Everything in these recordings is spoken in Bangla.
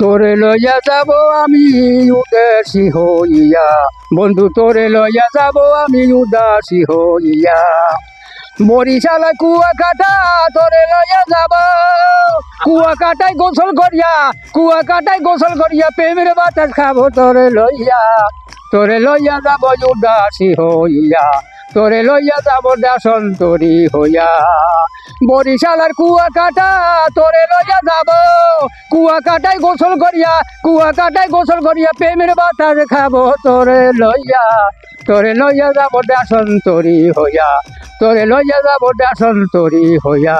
তোরে লইয়া যাব আমি উদাসী হইয়া, বন্ধু তোরে লইয়া যাব আমি উদাসী হইয়া। বরিশাল কুয়াকাটা তোরে লইয়া যাব, কুয়াকাটায় গোসল করিয়া, কুয়াকাটায় গোসল করিয়া প্রেমের বাতাস খাবো তোরে লইয়া যাব উদাসী হইয়া, তোরে লইয়া যাব দাসন্তরী হইয়া। বরিশাল আর কুয়াকাটা তোরে লইয়া যাব, কুয়াকাটায় গোসল করিয়া, কুয়াকাটায় গোসল করিয়া প্রেমের বাতাস খাবো তোরে লইয়া যাব দাসন্তরী হইয়া, তোরে লইয়া যাব দাসন্তরী হইয়া।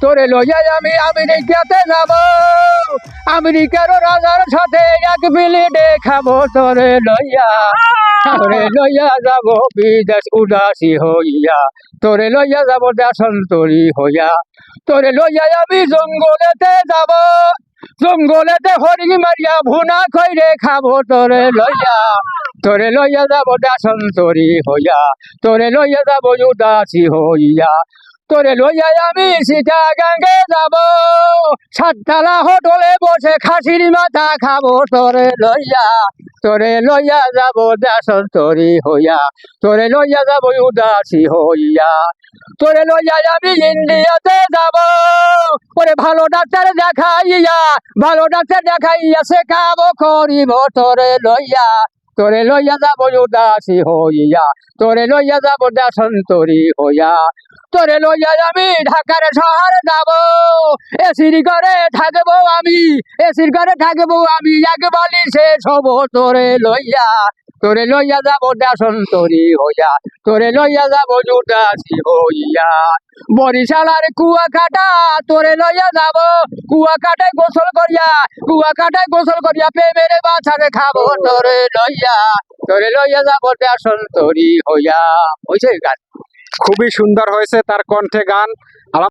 তোরে লইয়া আমি আমেরিকাতে যাব, আমেরিকার রাজার সাথে এক প্লেটে খাবো তোরে লইয়া যাব বিদেশ উদাসী হইয়া, তোরে লইয়া যাব দাসন্তরী হইয়া। তোরে লইয়া আমি জঙ্গলেতে যাব, জঙ্গলেতে হরিণ মারিয়া ভুনা খৈরে খাবো তোরে লইয়া যাব দাসন্তরী হইয়া, তোরে লইয়া যাব উদাসী হইয়া। তোরে লইয়া আমি চিটাগাঙ্গে যাব, সাততলা হোটেলে বসে খাসির মাথা খাবো তোরে লইয়া যাব দাসন্তরী হইয়া, তোরে লইয়া যাব উদাসী হইয়া। তোরে লইয়া আমি ইন্ডিয়াতে যাব, ওরে ভালো ডাক্তার দেখাইয়া সে খাবো করিব তোরে লইয়া যাব উদাসী হইয়া, তোরে লইয়া যাব দাসন্তরী হইয়া। তোরে লইয়া আমি ঢাকার শহর যাব, এসির ঘরে থাকবো আমি, এসির ঘরে থাকবো আমি, এক বালিশে শোব তোরে লইয়া যাব দাসন্তরী হইয়া, তোরে লইয়া যাব উদাসী হইয়া। বরিশাল আর কুয়াকাটা তোরে লইয়া যাব, কুয়াকাটায় গোসল করিয়া, কুয়াকাটায় গোসল করিয়া প্রেমের বাছারে খাবো তোরে লইয়া যাব দাসন্তরী হইয়া। হইছে গান? খুবই সুন্দর হয়েছে তার কণ্ঠে গান।